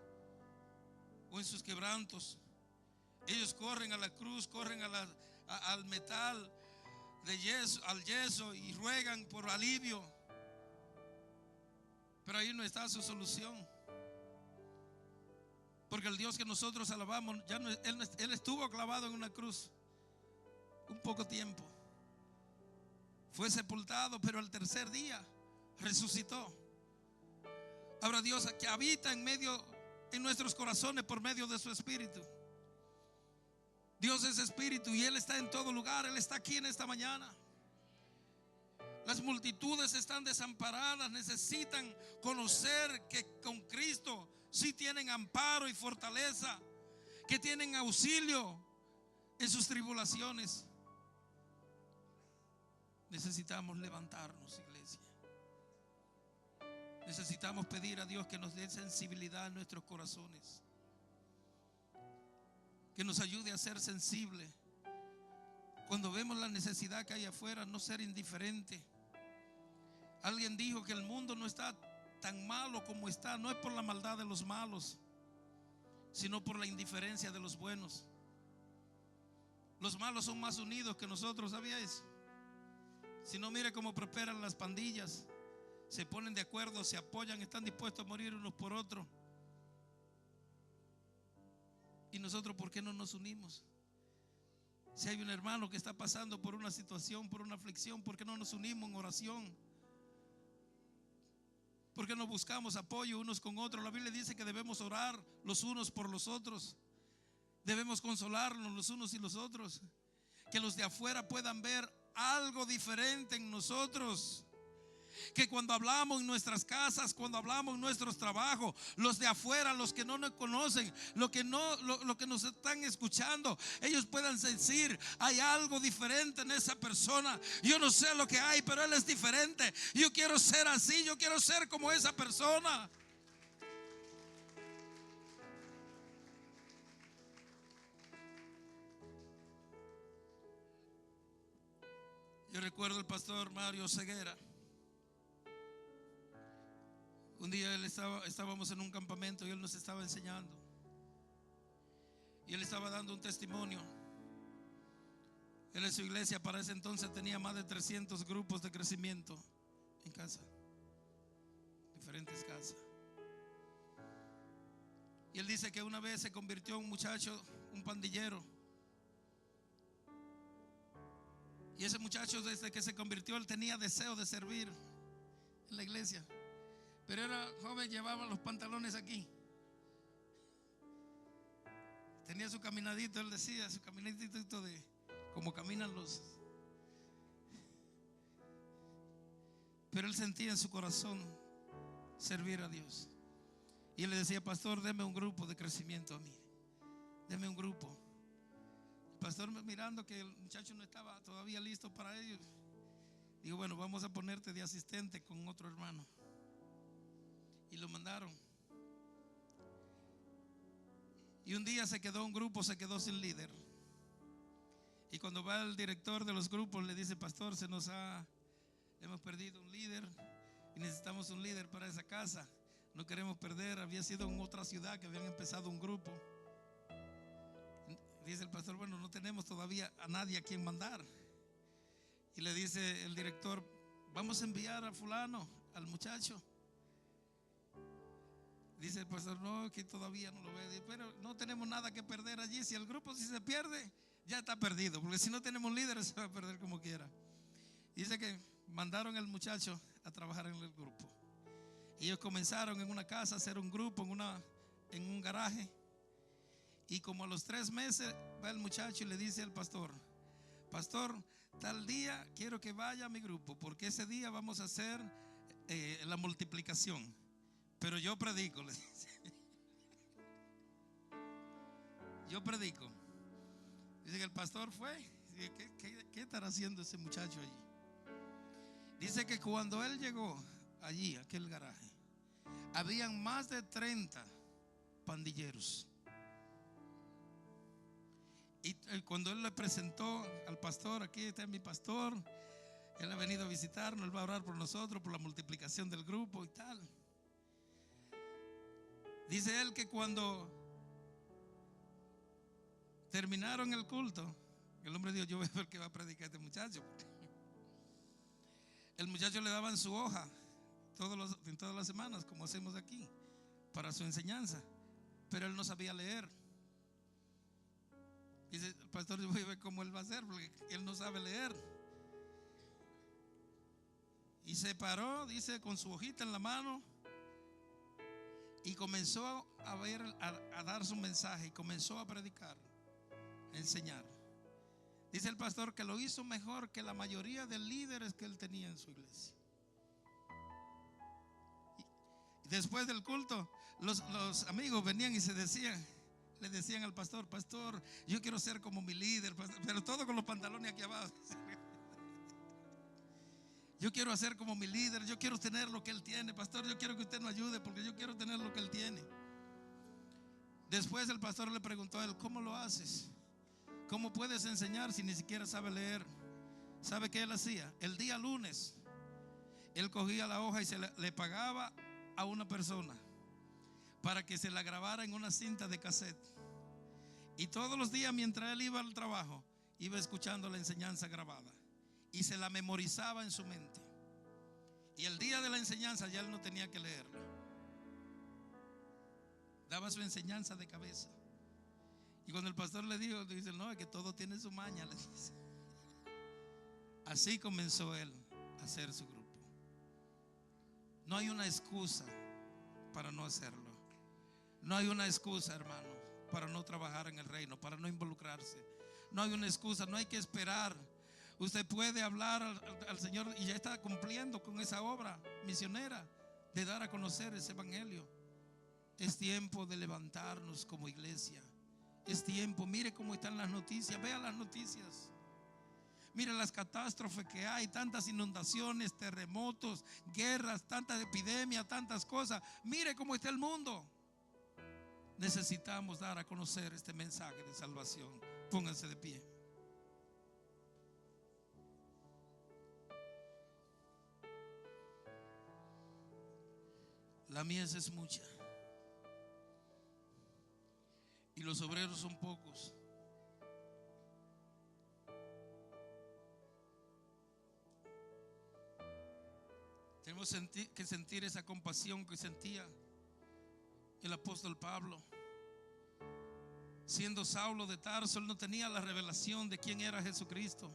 o en sus quebrantos. Ellos corren a la cruz, corren al metal de yeso, al yeso, y ruegan por alivio, pero ahí no está su solución, porque el Dios que nosotros alabamos ya no, él estuvo clavado en una cruz un poco tiempo, fue sepultado, pero al tercer día resucitó. Ahora Dios que habita en nuestros corazones por medio de su Espíritu. Dios es Espíritu y Él está en todo lugar. Él está aquí en esta mañana. Las multitudes están desamparadas, necesitan conocer que con Cristo sí tienen amparo y fortaleza, que tienen auxilio en sus tribulaciones. Necesitamos levantarnos, iglesia. Necesitamos pedir a Dios que nos dé sensibilidad en nuestros corazones, que nos ayude a ser sensibles. Cuando vemos la necesidad que hay afuera, no ser indiferente. Alguien dijo que el mundo no está tan malo como está, no es por la maldad de los malos, sino por la indiferencia de los buenos. Los malos son más unidos que nosotros, ¿sabía eso? Si no, mire cómo prosperan las pandillas. Se ponen de acuerdo, se apoyan, están dispuestos a morir unos por otros. ¿Y nosotros por qué no nos unimos? Si hay un hermano que está pasando por una situación, por una aflicción, ¿por qué no nos unimos en oración? ¿Por qué no buscamos apoyo unos con otros? La Biblia dice que debemos orar los unos por los otros. Debemos consolarnos los unos y los otros. Que los de afuera puedan ver algo diferente en nosotros. Que cuando hablamos en nuestras casas, cuando hablamos en nuestros trabajos, los de afuera, los que no nos conocen, lo que nos están escuchando, ellos puedan decir: hay algo diferente en esa persona. Yo no sé lo que hay, pero él es diferente. Yo quiero ser así, yo quiero ser como esa persona. Yo recuerdo el pastor Mario Ceguera. Un día estábamos en un campamento y él nos estaba enseñando. Y él estaba dando un testimonio. Él en su iglesia para ese entonces tenía más de 300 grupos de crecimiento en casa, diferentes casas. Y él dice que una vez se convirtió un muchacho, un pandillero. Y ese muchacho, desde que se convirtió, él tenía deseo de servir en la iglesia. Pero era joven, llevaba los pantalones aquí. Tenía su caminadito, él decía, su caminadito de como caminan los. Pero él sentía en su corazón servir a Dios. Y él le decía: pastor, deme un grupo de crecimiento a mí. Deme un grupo. El pastor, mirando que el muchacho no estaba todavía listo para ello, dijo: bueno, vamos a ponerte de asistente con otro hermano. Y lo mandaron. Y un día se quedó sin líder. Y cuando va el director de los grupos, le dice: pastor, hemos perdido un líder y necesitamos un líder para esa casa. No queremos perder. Había sido en otra ciudad que habían empezado un grupo. Dice el pastor: bueno, no tenemos todavía a nadie a quien mandar. Y le dice el director: vamos a enviar a fulano, al muchacho. Dice el pastor: no, que todavía no lo ve. Pero no tenemos nada que perder allí. Si el grupo si se pierde, ya está perdido, porque si no tenemos líderes se va a perder como quiera. Dice que mandaron al muchacho a trabajar en el grupo. Y ellos comenzaron en una casa a hacer un grupo en un garaje. Y como a los 3 meses va el muchacho y le dice al pastor: pastor, tal día quiero que vaya a mi grupo, porque ese día vamos a hacer la multiplicación. Pero yo predico, le dice. Yo predico. Dice que el pastor fue. ¿Qué estará haciendo ese muchacho allí? Dice que cuando él llegó allí, a aquel garaje, habían más de 30 pandilleros. Y cuando él le presentó al pastor, aquí está mi pastor, él ha venido a visitarnos, él va a orar por nosotros, por la multiplicación del grupo y tal. Dice él que cuando terminaron el culto, el hombre dijo: yo voy a ver qué va a predicar este muchacho. El muchacho le daban su hoja en todas las semanas, como hacemos aquí, para su enseñanza, pero él no sabía leer. Dice el pastor: yo voy a ver cómo él va a hacer, porque él no sabe leer. Y se paró, dice, con su hojita en la mano, y comenzó a dar su mensaje, y comenzó a predicar, a enseñar. Dice el pastor que lo hizo mejor que la mayoría de líderes que él tenía en su iglesia. Y después del culto, los amigos venían y le decían al pastor: pastor, yo quiero ser como mi líder, pastor, pero todo con los pantalones aquí abajo. Yo quiero hacer como mi líder, yo quiero tener lo que él tiene, pastor, yo quiero que usted me ayude porque yo quiero tener lo que él tiene. Después el pastor le preguntó a él: ¿cómo lo haces? ¿Cómo puedes enseñar si ni siquiera sabe leer? ¿Sabe qué él hacía? El día lunes él cogía la hoja y le pagaba a una persona para que se la grabara en una cinta de cassette. Y todos los días, mientras él iba al trabajo, iba escuchando la enseñanza grabada y se la memorizaba en su mente. Y el día de la enseñanza ya él no tenía que leerla, daba su enseñanza de cabeza. Y cuando el pastor le dijo, dice: no, es que todo tiene su maña, le dice. Así comenzó él a hacer su grupo. No hay una excusa para no hacerlo. No hay una excusa, hermano, para no trabajar en el reino, para no involucrarse. No hay una excusa, no hay que esperar. Usted puede hablar al Señor y ya está cumpliendo con esa obra misionera de dar a conocer ese evangelio. Es tiempo de levantarnos como iglesia. Es tiempo. Mire cómo están las noticias. Vea las noticias. Mire las catástrofes que hay, tantas inundaciones, terremotos, guerras, tantas epidemias, tantas cosas. Mire cómo está el mundo. Necesitamos dar a conocer este mensaje de salvación. Pónganse de pie. La mies es mucha y los obreros son pocos. Tenemos que sentir esa compasión que sentía el apóstol Pablo. Siendo Saulo de Tarso, él no tenía la revelación de quién era Jesucristo,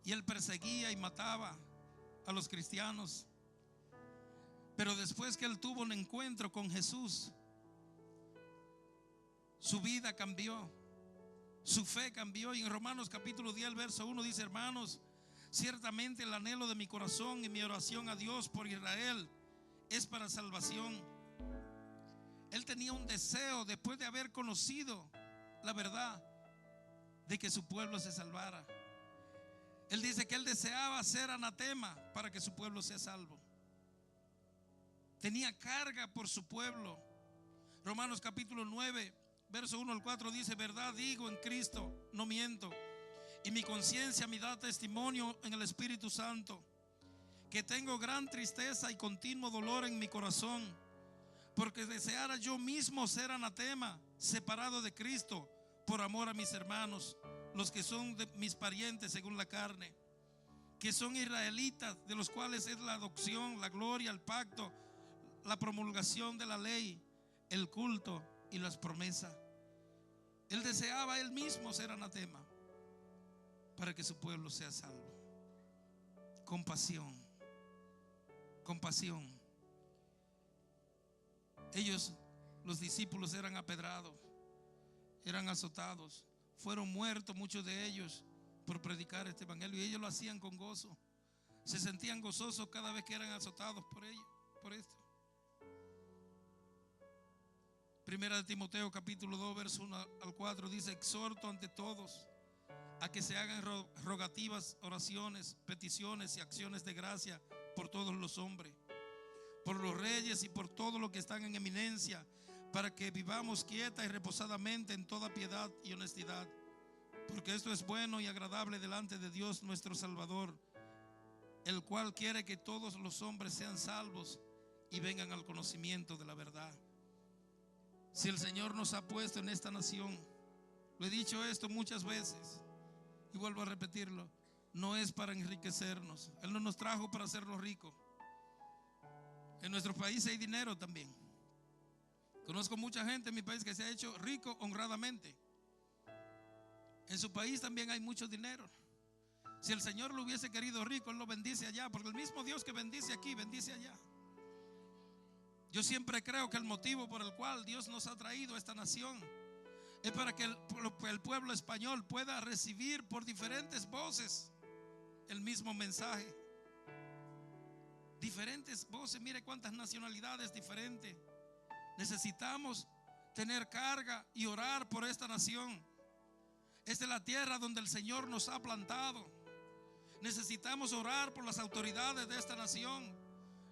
y él perseguía y mataba a los cristianos. Pero después que él tuvo un encuentro con Jesús, su vida cambió, su fe cambió. Y en Romanos capítulo 10, verso 1 dice: hermanos, ciertamente el anhelo de mi corazón y mi oración a Dios por Israel es para salvación. Él tenía un deseo, después de haber conocido la verdad, de que su pueblo se salvara. Él dice que él deseaba ser anatema para que su pueblo sea salvo. Tenía carga por su pueblo. Romanos capítulo 9, verso 1 al 4 dice: verdad digo en Cristo, no miento, y mi conciencia me da testimonio en el Espíritu Santo, que tengo gran tristeza y continuo dolor en mi corazón, porque deseara yo mismo ser anatema, separado de Cristo, por amor a mis hermanos, los que son de mis parientes según la carne, que son israelitas, de los cuales es la adopción, la gloria, el pacto, la promulgación de la ley, el culto y las promesas. Él deseaba él mismo ser anatema para que su pueblo sea salvo. Compasión, compasión. Ellos, los discípulos, eran apedrados, eran azotados, fueron muertos muchos de ellos por predicar este evangelio, y ellos lo hacían con gozo. Se sentían gozosos cada vez que eran azotados por ellos, por esto. Primera de Timoteo capítulo 2, verso 1 al 4 dice: exhorto ante todos a que se hagan rogativas, oraciones, peticiones y acciones de gracia por todos los hombres, por los reyes y por todos los que están en eminencia, para que vivamos quieta y reposadamente en toda piedad y honestidad, porque esto es bueno y agradable delante de Dios nuestro Salvador, el cual quiere que todos los hombres sean salvos y vengan al conocimiento de la verdad. Si el Señor nos ha puesto en esta nación, lo he dicho esto muchas veces y vuelvo a repetirlo, no es para enriquecernos. Él no nos trajo para hacernos ricos. En nuestro país hay dinero también. Conozco mucha gente en mi país que se ha hecho rico honradamente. En su país también hay mucho dinero. Si el Señor lo hubiese querido rico, Él lo bendice allá, porque el mismo Dios que bendice aquí, bendice allá. Yo siempre creo que el motivo por el cual Dios nos ha traído a esta nación es para que el pueblo español pueda recibir por diferentes voces el mismo mensaje. Diferentes voces, mire cuántas nacionalidades diferentes. Necesitamos tener carga y orar por esta nación. Esta es la tierra donde el Señor nos ha plantado. Necesitamos orar por las autoridades de esta nación.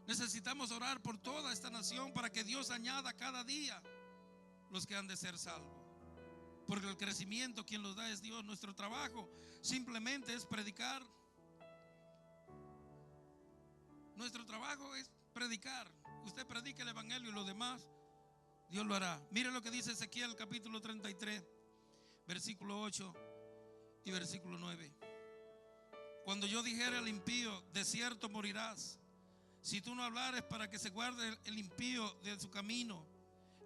Necesitamos orar por toda esta nación para que Dios añada cada día los que han de ser salvos. Porque el crecimiento quien los da es Dios. Nuestro trabajo simplemente es predicar. Nuestro trabajo es predicar. Usted predica el evangelio y lo demás Dios lo hará. Mire lo que dice Ezequiel capítulo 33 versículo 8 y versículo 9. Cuando yo dijere al impío, de cierto morirás, si tú no hablares para que se guarde el impío de su camino,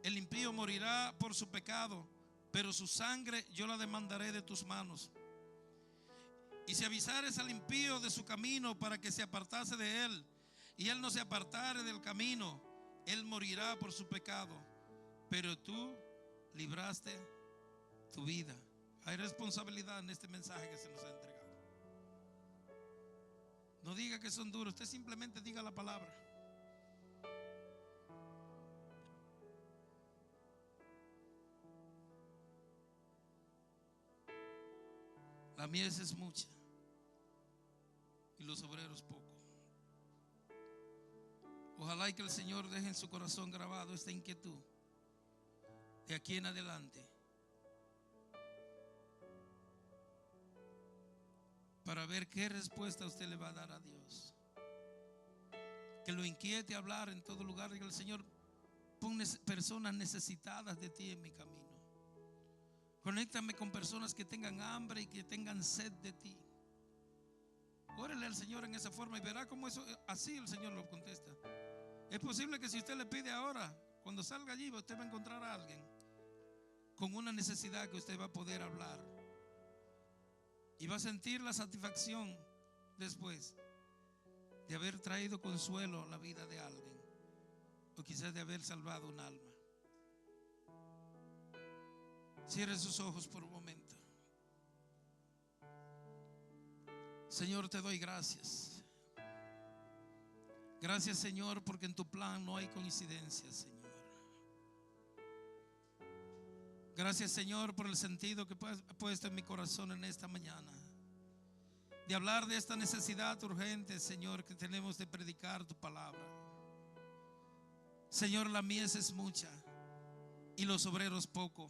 el impío morirá por su pecado, pero su sangre yo la demandaré de tus manos. Y si avisares al impío de su camino para que se apartase de él, y él no se apartare del camino, él morirá por su pecado, pero tú libraste tu vida. Hay responsabilidad en este mensaje que se nos ha entregado. No diga que son duros, usted simplemente diga la palabra. La mies es mucha y los obreros pocos. Ojalá y que el Señor deje en su corazón grabado esta inquietud de aquí en adelante, para ver qué respuesta usted le va a dar a Dios. Que lo inquiete hablar en todo lugar. Diga: el Señor, pon personas necesitadas de ti en mi camino. Conéctame con personas que tengan hambre y que tengan sed de ti. Órele al Señor en esa forma y verá cómo eso, así el Señor lo contesta. Es posible que si usted le pide ahora, cuando salga allí, usted va a encontrar a alguien con una necesidad que usted va a poder hablar. Y va a sentir la satisfacción después de haber traído consuelo a la vida de alguien, o quizás de haber salvado un alma. Cierre sus ojos por un momento. Señor, te doy gracias. Gracias, Señor, porque en tu plan no hay coincidencias, Señor. Gracias, Señor, por el sentido que has puesto en mi corazón en esta mañana, de hablar de esta necesidad urgente, Señor, que tenemos de predicar tu palabra. Señor, la mies es mucha y los obreros poco.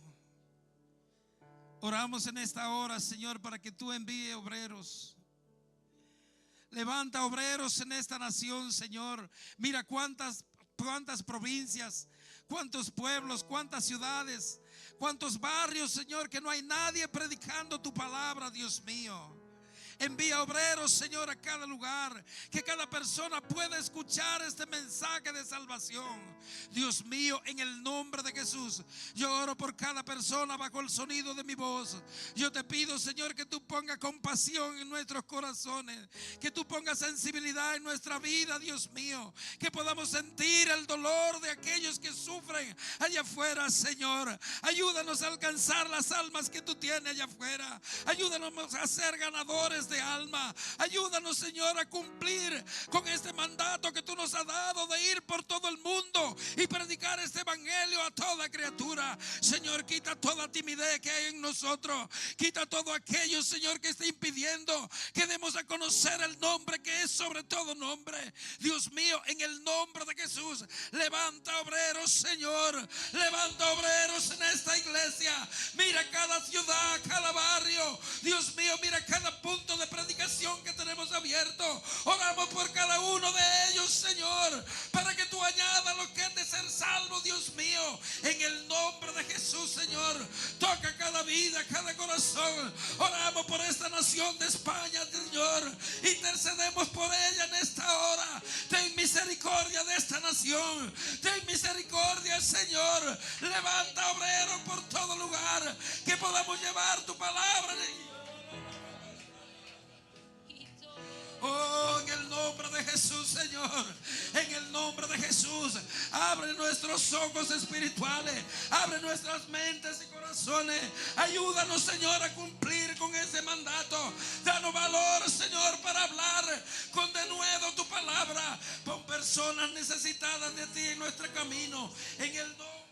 Oramos en esta hora, Señor, para que tú envíes obreros. Levanta obreros en esta nación, Señor. Mira cuántas provincias, cuántos pueblos, cuántas ciudades, cuántos barrios, Señor, que no hay nadie predicando tu palabra, Dios mío. Envía obreros, Señor, a cada lugar, que cada persona pueda escuchar este mensaje de salvación. Dios mío, en el nombre de Jesús, yo oro por cada persona bajo el sonido de mi voz. Yo te pido, Señor, que tú pongas compasión en nuestros corazones, que tú pongas sensibilidad en nuestra vida, Dios mío, que podamos sentir el dolor de aquellos que sufren allá afuera, Señor. Ayúdanos a alcanzar las almas que tú tienes allá afuera. Ayúdanos a ser ganadores pastores de alma. Ayúdanos, Señor, a cumplir con este mandato que tú nos has dado de ir por todo el mundo y predicar este evangelio a toda criatura. Señor, quita toda timidez que hay en nosotros. Quita todo aquello, Señor, que está impidiendo que demos a conocer el nombre que es sobre todo nombre. Dios mío, en el nombre de Jesús, levanta obreros, Señor. Levanta obreros en esta iglesia. Mira cada ciudad, cada barrio. Dios mío, mira cada punto de predicación que tenemos abierto. Oramos por cada uno de ellos, Señor, para que tú añadas lo que es de ser salvo, Dios mío. En el nombre de Jesús, Señor, toca cada vida, cada corazón. Oramos por esta nación de España, Señor. Intercedemos por ella en esta hora. Ten misericordia de esta nación. Ten misericordia, Señor. Levanta obreros por todo lugar, que podamos llevar tu palabra. Oh, en el nombre de Jesús, Señor, en el nombre de Jesús, abre nuestros ojos espirituales, abre nuestras mentes y corazones. Ayúdanos, Señor, a cumplir con ese mandato. Danos valor, Señor, para hablar con denuedo tu palabra. Pon personas necesitadas de ti en nuestro camino. En el nombre